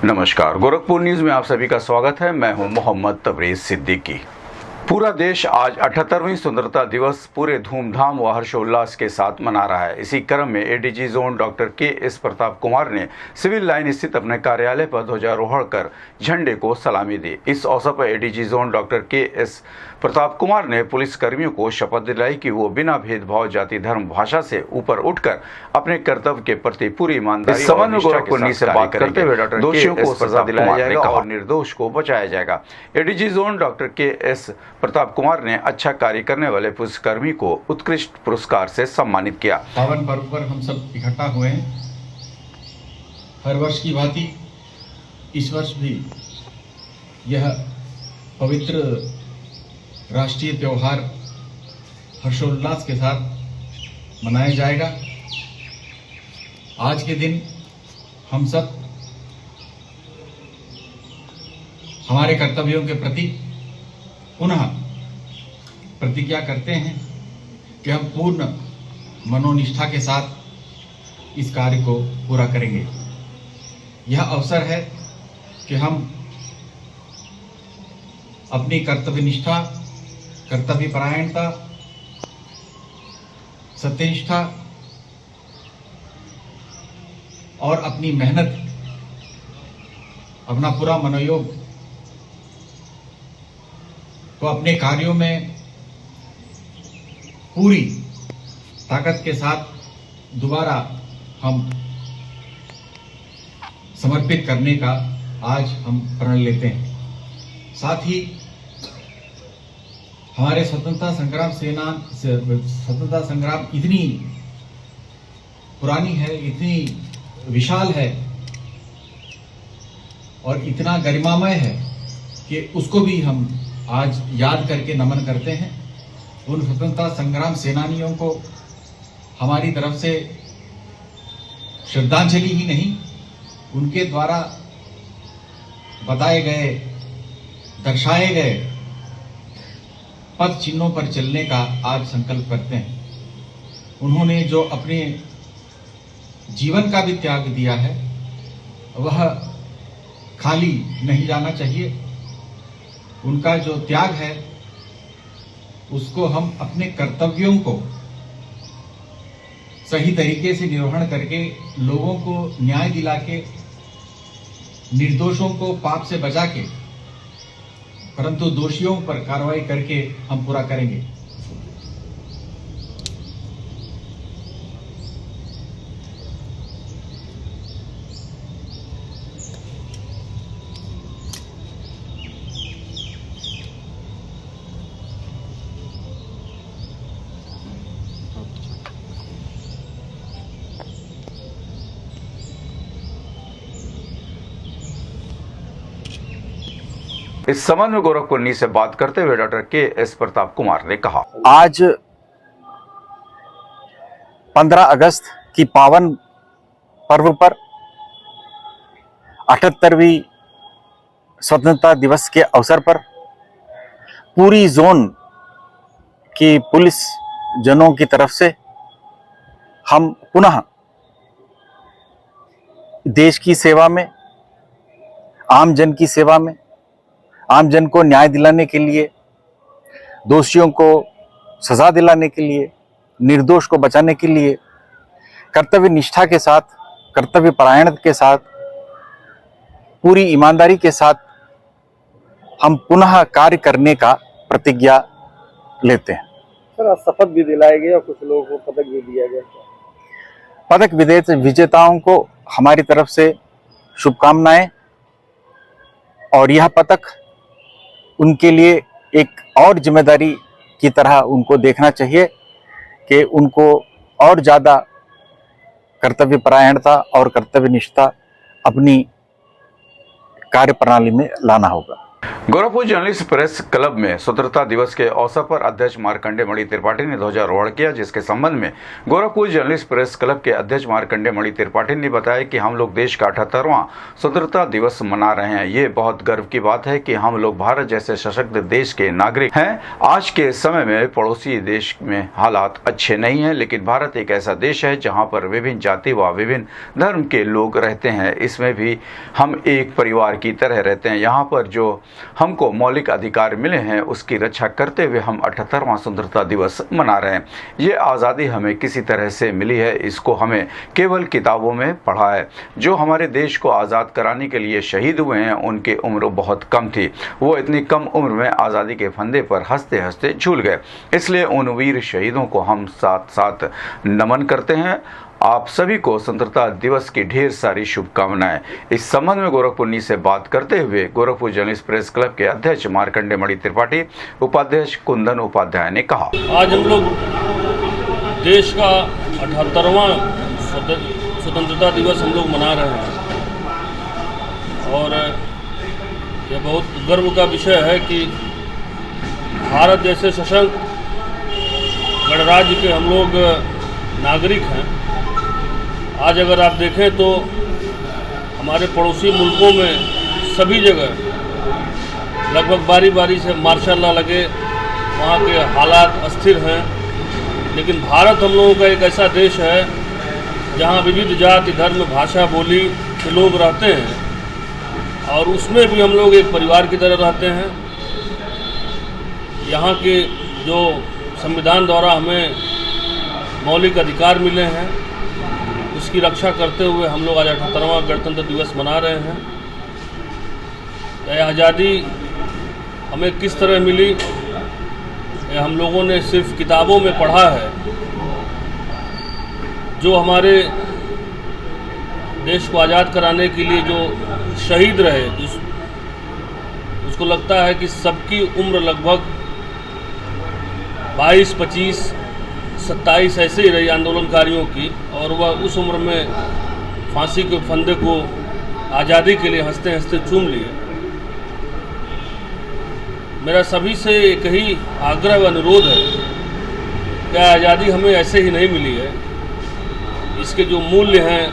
नमस्कार, गोरखपुर न्यूज में आप सभी का स्वागत है। मैं हूं मोहम्मद तबरेज सिद्दीकी। पूरा देश आज 78वीं स्वतंत्रता दिवस पूरे धूमधाम व हर्षोल्लास के साथ मना रहा है। इसी क्रम में ADG zone doctor KS. Pratap Kumar ने सिविल लाइन स्थित अपने कार्यालय पर ध्वजारोहण कर झंडे को सलामी दी। इस अवसर पर ADG zone doctor KS. Pratap Kumar ने पुलिस कर्मियों को शपथ दिलाई कि वो बिना भेदभाव, जाति, धर्म, भाषा से ऊपर उठकर अपने कर्तव्य के प्रति पूरी ईमानदारी और निष्ठा के साथ बात करते हुए डॉक्टर दोषियों को सजा दिलाया जाएगा और निर्दोष को बचाया जाएगा। ADG zone doctor KS. Pratap Kumar ने अच्छा कार्य करने वाले पुलिसकर्मी को उत्कृष्ट पुरस्कार से सम्मानित किया। पावन पर्व पर हम सब इकट्ठा हुए हैं। हर वर्ष की भांति इस वर्ष भी यह पवित्र राष्ट्रीय त्योहार हर्षोल्लास के साथ मनाया जाएगा। आज के दिन हम सब हमारे कर्तव्यों के प्रति पुनः प्रतिज्ञा करते हैं कि हम पूर्ण मनोनिष्ठा के साथ इस कार्य को पूरा करेंगे। यह अवसर है कि हम अपनी कर्तव्यनिष्ठा, कर्तव्यपरायणता, सत्यनिष्ठा और अपनी मेहनत, अपना पूरा मनोयोग तो अपने कार्यों में पूरी ताकत के साथ दोबारा हम समर्पित करने का आज हम प्रण लेते हैं। साथ ही हमारे स्वतंत्रता संग्राम इतनी पुरानी है, इतनी विशाल है और इतना गरिमामय है कि उसको भी हम आज याद करके नमन करते हैं। उन स्वतंत्रता संग्राम सेनानियों को हमारी तरफ से श्रद्धांजलि ही नहीं, उनके द्वारा बताए गए, दर्शाए गए पथ चिन्हों पर चलने का आज संकल्प करते हैं। उन्होंने जो अपने जीवन का भी त्याग दिया है वह खाली नहीं जाना चाहिए। उनका जो त्याग है उसको हम अपने कर्तव्यों को सही तरीके से निर्वहन करके लोगों को न्याय दिला के, निर्दोषों को पाप से बचा के, परंतु दोषियों पर कार्रवाई करके हम पूरा करेंगे। इस संबंध में गोरखपुर न्यूज से बात करते हुए डॉक्टर के.एस. प्रताप कुमार ने कहा, आज 15 अगस्त की पावन पर्व पर 78वीं स्वतंत्रता दिवस के अवसर पर पूरी जोन की पुलिस जनों की तरफ से हम पुनः देश की सेवा में, आम जन की सेवा में, आम जन को न्याय दिलाने के लिए, दोषियों को सजा दिलाने के लिए, निर्दोष को बचाने के लिए कर्तव्य निष्ठा के साथ, कर्तव्य परायण के साथ, पूरी ईमानदारी के साथ हम पुनः कार्य करने का प्रतिज्ञा लेते हैं। सर, आज शपथ भी दिलाई गई और कुछ लोगों को पदक भी दिया गया। पदक विजेताओं को हमारी तरफ से शुभकामनाएं। और यह पदक उनके लिए एक और जिम्मेदारी की तरह उनको देखना चाहिए कि उनको और ज़्यादा कर्तव्य परायणता और कर्तव्य निष्ठा अपनी कार्य प्रणाली में लाना होगा। गोरखपुर जर्नलिस्ट प्रेस क्लब में स्वतंत्रता दिवस के अवसर पर अध्यक्ष मार्कंडे मणि त्रिपाठी ने ध्वजारोहण किया, जिसके संबंध में गोरखपुर जर्नलिस्ट प्रेस क्लब के अध्यक्ष मार्कंडे मणि त्रिपाठी ने बताया कि हम लोग देश का 78वां स्वतंत्रता दिवस मना रहे हैं। ये बहुत गर्व की बात है कि हम लोग भारत जैसे सशक्त देश के नागरिक हैं। आज के समय में पड़ोसी देश में हालात अच्छे नहीं हैं, लेकिन भारत एक ऐसा देश है जहाँ पर विभिन्न जाति व विभिन्न धर्म के लोग रहते हैं। इसमें भी हम एक परिवार की तरह रहते हैं। यहाँ पर जो हमको मौलिक अधिकार मिले हैं उसकी रक्षा करते हुए हम 78वां स्वतंत्रता दिवस मना रहे हैं। ये आज़ादी हमें किसी तरह से मिली है, इसको हमें केवल किताबों में पढ़ा है। जो हमारे देश को आज़ाद कराने के लिए शहीद हुए हैं उनकी उम्र बहुत कम थी, वो इतनी कम उम्र में आज़ादी के फंदे पर हंसते हंसते झूल गए। इसलिए उन वीर शहीदों को हम साथ साथ नमन करते हैं। आप सभी को स्वतंत्रता दिवस की ढेर सारी शुभकामनाएं। इस संबंध में गोरखपुर से बात करते हुए गोरखपुर जर्नलिस्ट प्रेस क्लब के अध्यक्ष मार्कंडे मणि त्रिपाठी, उपाध्यक्ष कुंदन उपाध्याय ने कहा, आज हम लोग देश का 78वां स्वतंत्रता दिवस हम लोग मना रहे हैं और यह बहुत गर्व का विषय है कि भारत जैसे सशक्त गणराज्य के हम लोग नागरिक हैं। आज अगर आप देखें तो हमारे पड़ोसी मुल्कों में सभी जगह लगभग बारी बारी से मार्शल लॉ लगे, वहाँ के हालात अस्थिर हैं, लेकिन भारत हम लोगों का एक ऐसा देश है जहाँ विविध जाति धर्म भाषा बोली के लोग रहते हैं और उसमें भी हम लोग एक परिवार की तरह रहते हैं। यहाँ के जो संविधान द्वारा हमें मौलिक अधिकार मिले हैं उसकी रक्षा करते हुए हम लोग आज 78वां गणतंत्र दिवस मना रहे हैं। यह आज़ादी हमें किस तरह मिली, यह हम लोगों ने सिर्फ किताबों में पढ़ा है। जो हमारे देश को आज़ाद कराने के लिए जो शहीद रहे, उसको लगता है कि सबकी उम्र लगभग 22, 25, 27 ऐसे ही रही आंदोलनकारियों की, और वह उस उम्र में फांसी के फंदे को आज़ादी के लिए हंसते हंसते चूम लिए। मेरा सभी से एक ही आग्रह व अनुरोध है कि आज़ादी हमें ऐसे ही नहीं मिली है। इसके जो मूल्य हैं,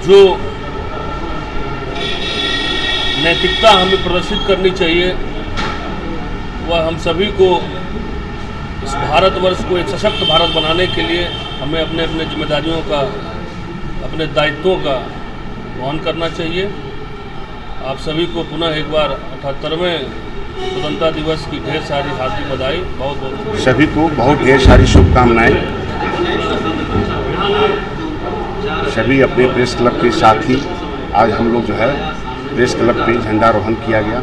जो नैतिकता हमें प्रदर्शित करनी चाहिए, वह हम सभी को इस भारतवर्ष को एक सशक्त भारत बनाने के लिए हमें अपने अपने जिम्मेदारियों का, अपने दायित्वों का वहन करना चाहिए। आप सभी को पुनः एक बार 78वें स्वतंत्रता दिवस की ढेर सारी हार्दिक बधाई। बहुत बहुत सभी को बहुत ढेर सारी शुभकामनाएं। सभी अपने प्रेस क्लब के साथ ही आज हम लोग जो है प्रेस क्लब पे झंडारोहण किया गया,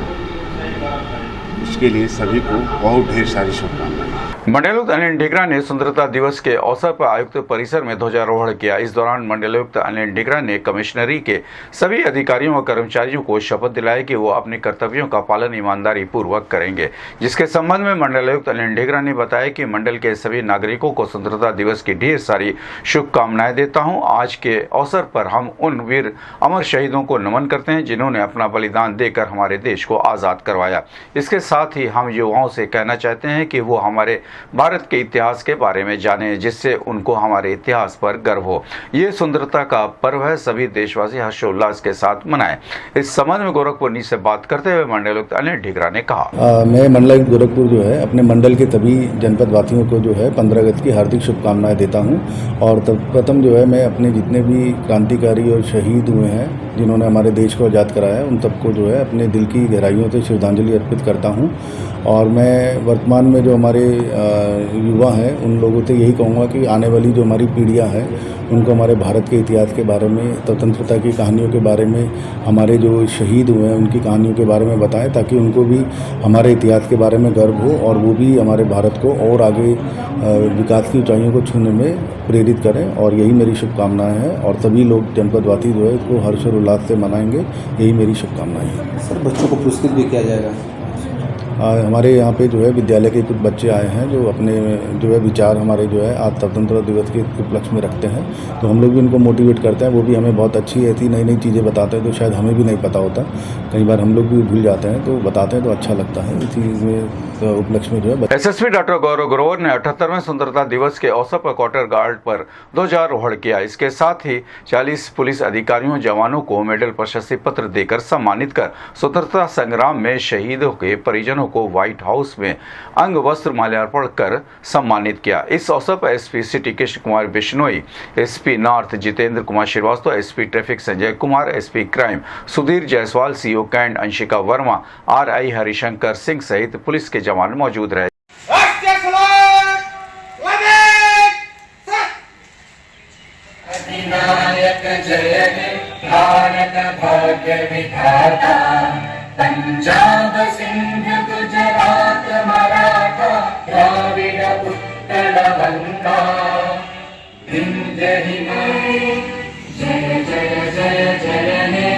इसके लिए सभी को बहुत ढेर सारी शुभकामनाएं। मंडलायुक्त अनिल ढीगरा ने स्वतंत्रता दिवस के अवसर पर आयुक्त परिसर में ध्वजारोहण किया। इस दौरान मंडलायुक्त अनिल ढीगरा ने कमिश्नरी के सभी अधिकारियों और कर्मचारियों को शपथ दिलाई कि वो अपने कर्तव्यों का पालन ईमानदारी पूर्वक करेंगे। जिसके संबंध में मंडलायुक्त अनिल ढीगरा ने बताया कि मंडल के सभी नागरिकों को स्वतंत्रता दिवस की ढेर सारी शुभकामनाएं देता हूं। आज के अवसर पर हम उन वीर अमर शहीदों को नमन करते हैं जिन्होंने अपना बलिदान देकर हमारे देश को आज़ाद करवाया। इसके साथ ही हम युवाओं से कहना चाहते हैं कि वो हमारे भारत के इतिहास के बारे में जाने, जिससे उनको हमारे इतिहास पर गर्व हो। ये स्वतंत्रता का पर्व है, सभी देशवासी हर्षोल्लास के साथ मनाएं। इस संबंध में गोरखपुर से बात करते हुए मंडलायुक्त अनिल ढीगरा ने कहा, मैं मंडलायुक्त गोरखपुर जो है अपने मंडल के सभी जनपद वासियों को जो है 15 अगस्त की हार्दिक शुभकामनाएं देता हूं। और प्रथम जो है मैं अपने जितने भी क्रांतिकारी और शहीद हुए हैं जिन्होंने हमारे देश को आज़ाद कराया, उन सबको जो है अपने दिल की गहराइयों से श्रद्धांजलि अर्पित करता हूं। और मैं वर्तमान में जो हमारे युवा हैं उन लोगों से यही कहूँगा कि आने वाली जो हमारी पीढ़ियाँ हैं उनको हमारे भारत के इतिहास के बारे में, स्वतंत्रता की कहानियों के बारे में, हमारे जो शहीद हुए हैं उनकी कहानियों के बारे में बताएं, ताकि उनको भी हमारे इतिहास के बारे में गर्व हो और वो भी हमारे भारत को और आगे विकास की ऊंचाइयों को छूने में प्रेरित करें। और यही मेरी शुभकामनाएं हैं और सभी लोग जनपदवासी जो है इसको हर्ष और उल्लास से मनाएंगे, यही मेरी शुभकामनाएं हैं। सर, बच्चों को पुरस्कृत भी किया जाएगा? हमारे यहाँ पे जो है विद्यालय के कुछ बच्चे आए हैं जो अपने जो है विचार हमारे जो है आज स्वतंत्रता दिवस के उपलक्ष्य में रखते हैं, तो हम लोग भी उनको मोटिवेट करते हैं। वो भी हमें बहुत अच्छी ऐसी नई नई चीज़ें बताते हैं तो शायद हमें भी नहीं पता होता, कई बार हम लोग भी भूल जाते हैं, तो बताते हैं तो अच्छा लगता है। इसी में उपलक्ष्य में जो है एसएसपी डॉक्टर गौरव ग्रोवर ने 78वें स्वतंत्रता दिवस के अवसर पर क्वार्टर गार्ड पर ध्वजारोहण किया। इसके साथ ही 40 पुलिस अधिकारियों जवानों को मेडल प्रशस्ति पत्र देकर सम्मानित कर स्वतंत्रता संग्राम में शहीदों के परिजनों को व्हाइट हाउस में अंग वस्त्र माल्यार्पण कर सम्मानित किया। इस अवसर पर SP city Krishna Kumar Bishnoi, SP north Jitendra Kumar Shrivastava, SP traffic Sanjay Kumar, SP crime Sudhir Jaiswal, CO cantt Anshika Verma, RI Harishankar Singh सहित पुलिस के जवान मौजूद रहे। अधिनायक जय हे भारत भाग्य विधाता, पंजाब सिंध गुजरात मराठा द्राविड़ उत्कल गंगा, विंध्य हिमालय जय जय जय जय हे।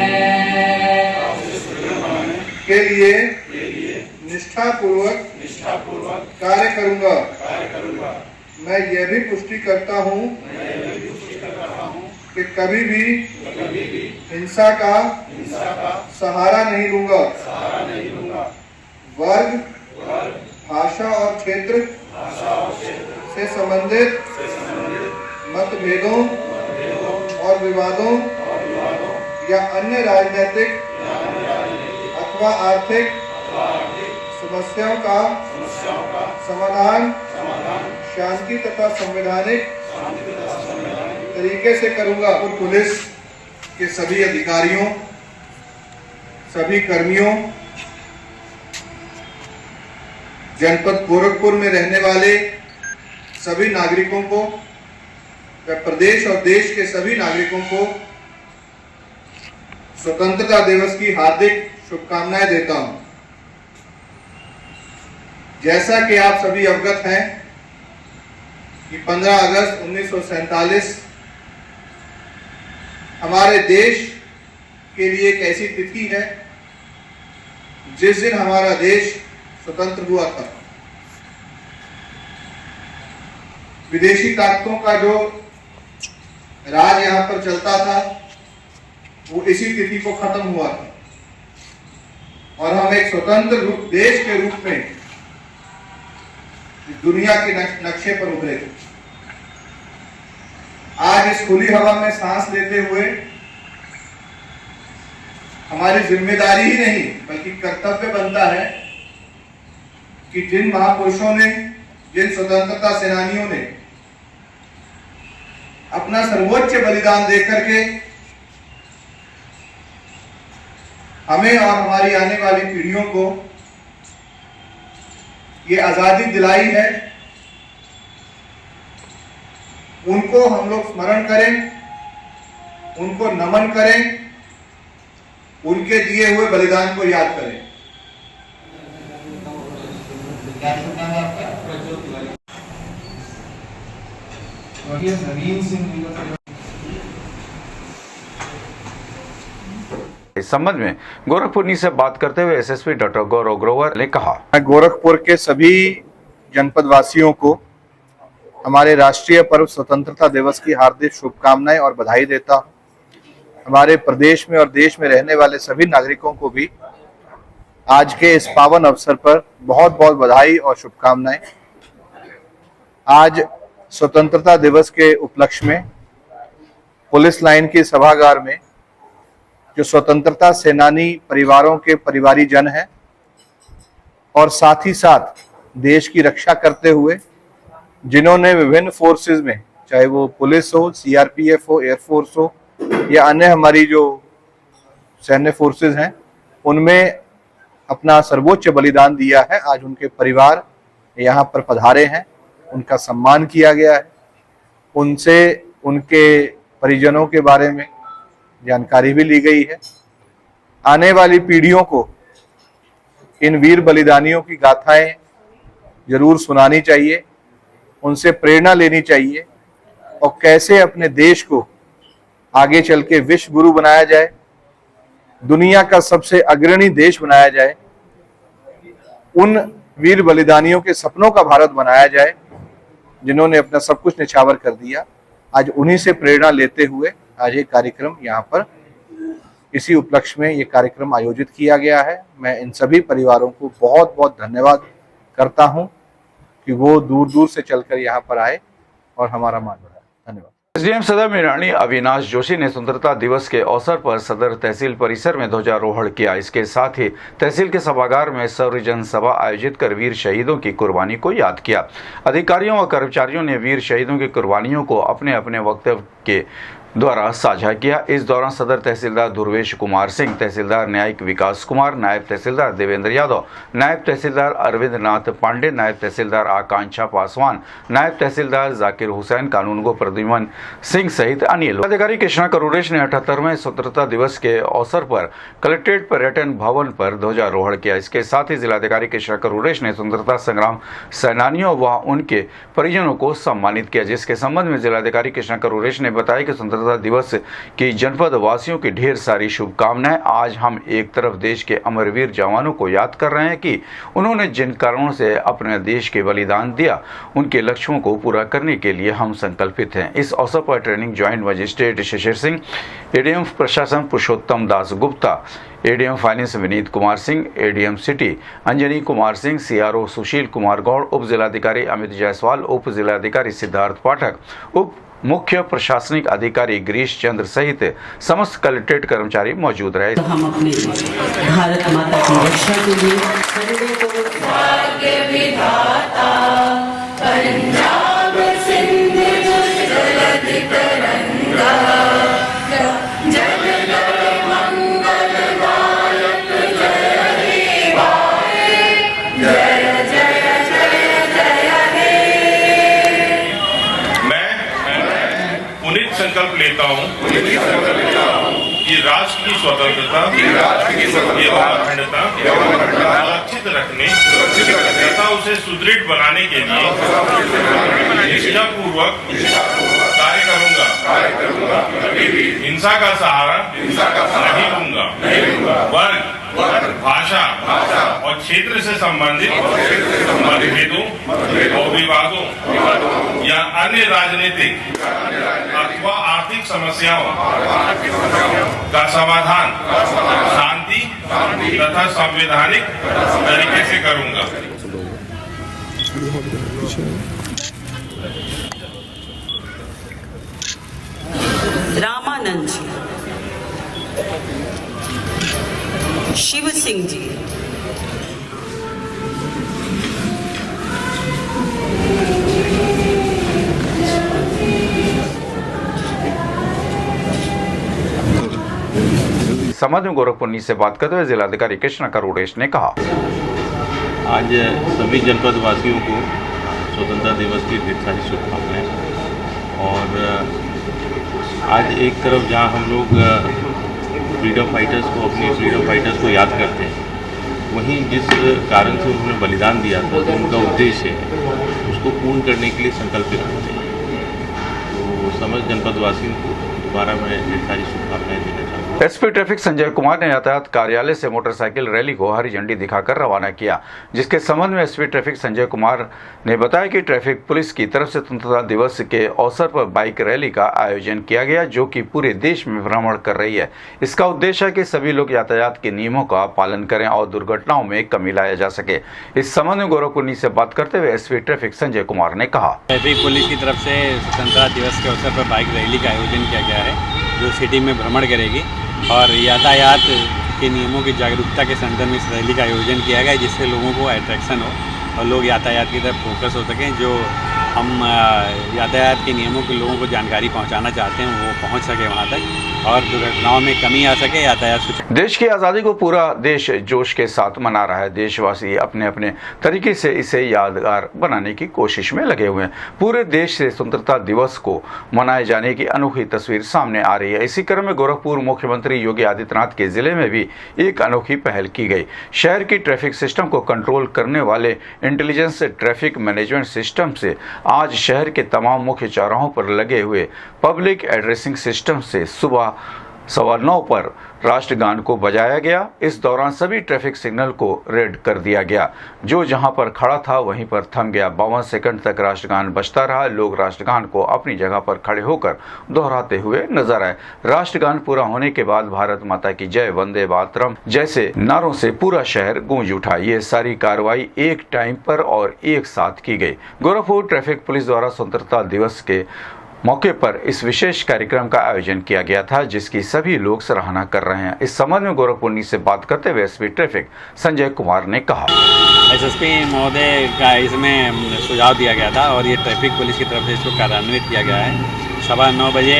के लिए निष्ठापूर्वक कार्य करूंगा। मैं यह भी पुष्टि करता हूं कि कभी भी हिंसा का सहारा नहीं लूंगा। वर्ग, भाषा और क्षेत्र से संबंधित मतभेदों और विवादों या अन्य राजनीतिक अथवा आर्थिक समस्याओं का समाधान शांति तथा संवैधानिक तरीके से करूंगा। और पुलिस के सभी अधिकारियों, सभी कर्मियों, जनपद गोरखपुर में रहने वाले सभी नागरिकों को, प्रदेश और देश के सभी नागरिकों को स्वतंत्रता दिवस की हार्दिक शुभकामनाएं देता हूं। जैसा कि आप सभी अवगत हैं कि 15 अगस्त 1947 हमारे देश के लिए एक ऐसी तिथि है जिस दिन हमारा देश स्वतंत्र हुआ था। विदेशी ताकतों का जो राज यहां पर चलता था वो इसी तिथि को खत्म हुआ था और हम एक स्वतंत्र देश के रूप में दुनिया के नक्शे पर उभरे थे। आज इस खुली हवा में सांस लेते हुए हमारी जिम्मेदारी ही नहीं बल्कि कर्तव्य बनता है कि जिन महापुरुषों ने, जिन स्वतंत्रता सेनानियों ने अपना सर्वोच्च बलिदान देकर के हमें और हमारी आने वाली पीढ़ियों को ये आजादी दिलाई है, उनको हम लोग स्मरण करें, उनको नमन करें, उनके दिए हुए बलिदान को याद करें। इस संबंध में गोरखपुर से बात करते हुए एसएसपी डॉक्टर गौरव ग्रोवर ने कहा, मैं गोरखपुर के सभी जनपद वासियों को हमारे राष्ट्रीय पर्व स्वतंत्रता दिवस की हार्दिक शुभकामनाएं और बधाई देता हूं। हमारे प्रदेश में और देश में रहने वाले सभी नागरिकों को भी आज के इस पावन अवसर पर बहुत बहुत बधाई और शुभकामनाएं। आज स्वतंत्रता दिवस के उपलक्ष्य में पुलिस लाइन के सभागार में जो स्वतंत्रता सेनानी परिवारों के परिवारीजन हैं और साथ ही साथ देश की रक्षा करते हुए जिन्होंने विभिन्न फोर्सेस में, चाहे वो पुलिस हो, सीआरपीएफ हो, एयरफोर्स हो या अन्य हमारी जो सैन्य फोर्सेस हैं, उनमें अपना सर्वोच्च बलिदान दिया है। आज उनके परिवार यहाँ पर पधारे हैं, उनका सम्मान किया गया है, उनसे उनके परिजनों के बारे में जानकारी भी ली गई है। आने वाली पीढ़ियों को इन वीर बलिदानियों की गाथाएं जरूर सुनानी चाहिए, उनसे प्रेरणा लेनी चाहिए और कैसे अपने देश को आगे चल के विश्व गुरु बनाया जाए, दुनिया का सबसे अग्रणी देश बनाया जाए। उन वीर बलिदानियों के सपनों का भारत बनाया जाए जिन्होंने अपना सब कुछ निछावर कर दिया। आज उन्हीं से प्रेरणा लेते हुए आज ये कार्यक्रम यहाँ पर इसी उपलक्ष्य में ये कार्यक्रम आयोजित किया गया है। मैं इन सभी परिवारों को बहुत बहुत धन्यवाद करता हूँ कि वो दूर दूर से चलकर यहाँ पर आए और हमारा मान बढ़ाया। धन्यवाद। एसडीएम सदर मिरानी अविनाश जोशी ने स्वतंत्रता दिवस के अवसर पर सदर तहसील परिसर में ध्वजारोहण किया। इसके साथ ही तहसील के सभागार में सर्व जनसभा आयोजित कर वीर शहीदों की कुर्बानी को याद किया। अधिकारियों और कर्मचारियों ने वीर शहीदों की कुर्बानियों को अपने अपने वक्तव्य के द्वारा साझा किया। इस दौरान सदर तहसीलदार ध्रुवेश कुमार सिंह, तहसीलदार न्यायिक विकास कुमार, नायब तहसीलदार देवेंद्र यादव, नायब तहसीलदार अरविंद नाथ पांडे, नायब तहसीलदार आकांक्षा पासवान, नायब तहसीलदार जाकिर हुसैन, कानूनगो प्रद्युमन सिंह सहित अन्य लोग। अधिकारी कृष्णा करुरेश ने 78वें स्वतंत्रता दिवस के अवसर पर कलेक्ट्रेट पर्यटन भवन पर ध्वजारोहण किया। इसके साथ ही जिलाधिकारी कृष्णा करुरेश ने स्वतंत्रता संग्राम सेनानियों व उनके परिजनों को सम्मानित किया, जिसके संबंध में जिलाधिकारी कृष्णा करुरेश ने बताया कि स्वतंत्रता दिवस की जनपद वासियों की ढेर सारी शुभकामनाएं। आज हम एक तरफ देश के अमरवीर जवानों को याद कर रहे हैं कि उन्होंने जिन कारणों से अपने देश के बलिदान दिया, उनके लक्ष्यों को पूरा करने के लिए हम संकल्पित हैं। इस अवसर पर training joint magistrate Shishir Singh, ADM प्रशासन Purushottam Das Gupta, ADM finance Vineet Kumar Singh, ADM city Anjani Kumar Singh, CRO Sushil Kumar Gaur, उप जिलाधिकारी अमित जायसवाल, उप जिलाधिकारी सिद्धार्थ पाठक, उप मुख्य प्रशासनिक अधिकारी गिरीश चंद्र सहित समस्त कलेक्ट्रेट कर्मचारी मौजूद रहे। तो हम अपने भारत माता की रक्षा के लिए भाग्य विधाता पंजाब सिंध गुजरात तरंगा जग जय मंगल दायक जय हे भाई जय जय जय जय हे। पुनीत संकल्प लेता हूँ कि राष्ट्र की स्वतंत्रता एवं अखंडता सुरक्षित रखने तथा उसे सुदृढ़ बनाने के लिए निष्ठापूर्वक कार्य करूंगा। हिंसा का सहारा नहीं लूंगा। वर्ग, भाषा और क्षेत्र से संबंधित मतभेदों और विवादों या अन्य राजनीतिक अथवा आर्थिक समस्याओं का समाधान शांति तथा संवैधानिक तरीके से करूंगा। रामानंद जी, शिव सिंह जी, संबंध में गोरखपुर से बात करते हुए जिलाधिकारी कृष्णा करुरेश ने कहा, आज सभी जनपद वासियों को स्वतंत्रता दिवस की ढेर सारी शुभकामनाएं। और आज एक तरफ जहां हम लोग फ्रीडम फाइटर्स को, अपने फ्रीडम फाइटर्स को याद करते हैं, वहीं जिस कारण से उन्होंने बलिदान दिया था, जो उनका उद्देश्य है, उसको पूर्ण करने के लिए संकल्पित होते हैं। तो समस्त जनपद वासियों को दोबारा मैं ढेर सारी शुभकामनाएं देना चाहूँगा। एसपी ट्रैफिक संजय कुमार ने यातायात कार्यालय से मोटरसाइकिल रैली को हरी झंडी दिखाकर रवाना किया, जिसके संबंध में एसपी ट्रैफिक संजय कुमार ने बताया कि ट्रैफिक पुलिस की तरफ से स्वतंत्रता दिवस के अवसर पर बाइक रैली का आयोजन किया गया, जो कि पूरे देश में भ्रमण कर रही है। इसका उद्देश्य है कि सभी लोग यातायात के नियमों का पालन करें और दुर्घटनाओं में कमी लाया जा सके। इस संबंध में गोरखपुर से बात करते हुए एसपी ट्रैफिक संजय कुमार ने कहा, ट्रैफिक पुलिस की तरफ से स्वतंत्रता दिवस के अवसर पर बाइक रैली का आयोजन किया गया है, जो सिटी में भ्रमण करेगी और यातायात के नियमों की जागरूकता के संदर्भ में इस रैली का आयोजन किया गया है, जिससे लोगों को अट्रैक्शन हो और लोग यातायात की तरफ फोकस हो सकें। जो हम यातायात के नियमों के लोगों को जानकारी पहुंचाना चाहते हैं, वो पहुंच सके वहां तक और दुर्घटनाओं में कमी आ सके। यातायात देश की आज़ादी को पूरा देश जोश के साथ मना रहा है। देशवासी अपने अपने तरीके से इसे यादगार बनाने की कोशिश में लगे हुए हैं। पूरे देश से स्वतंत्रता दिवस को मनाए जाने की अनोखी तस्वीर सामने आ रही है। इसी क्रम में गोरखपुर मुख्यमंत्री योगी आदित्यनाथ के जिले में भी एक अनोखी पहल की गई। शहर की ट्रैफिक सिस्टम को कंट्रोल करने वाले इंटेलिजेंस ट्रैफिक मैनेजमेंट सिस्टम से आज शहर के तमाम मुख्य चौराहों पर लगे हुए पब्लिक एड्रेसिंग सिस्टम से सुबह 9:15 पर राष्ट्रगान को बजाया गया। इस दौरान सभी ट्रैफिक सिग्नल को रेड कर दिया गया। जो जहां पर खड़ा था वहीं पर थम गया। 52 सेकंड तक राष्ट्रगान बजता रहा। लोग राष्ट्रगान को अपनी जगह पर खड़े होकर दोहराते हुए नजर आए। राष्ट्रगान पूरा होने के बाद भारत माता की जय, वंदे मातरम जैसे नारों से पूरा शहर गूंज उठा। ये सारी कार्रवाई एक टाइम पर और एक साथ की गई। गोरखपुर ट्रैफिक पुलिस द्वारा स्वतंत्रता दिवस के मौके पर इस विशेष कार्यक्रम का आयोजन किया गया था, जिसकी सभी लोग सराहना कर रहे हैं। इस संबंध में गोरखपुर न्यूज से बात करते हुए एसपी ट्रैफिक संजय कुमार ने कहा, एसएसपी महोदय का इसमें सुझाव दिया गया था और ये ट्रैफिक पुलिस की तरफ से इसको कार्यान्वित किया गया है। 9:15 बजे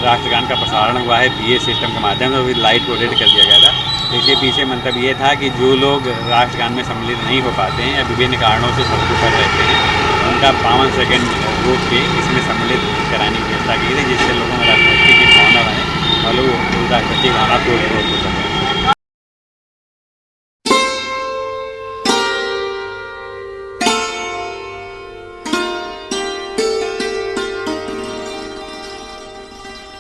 राष्ट्रगान का प्रसारण हुआ है PA सिस्टम के माध्यम से, लाइट को रेड कर दिया गया था। इसके पीछे मंतव्य ये था कि जो लोग राष्ट्रगान में सम्मिलित नहीं हो पाते हैं या विभिन्न कारणों से सड़कों पर रहते हैं, उनका 52 सेकंड रोक के इसमें सम्मिलित कराने की व्यवस्था की थी, जिससे लोगों में राष्ट्रभक्ति की भावना बने और लोग राष्ट्रभक्ति की भावना को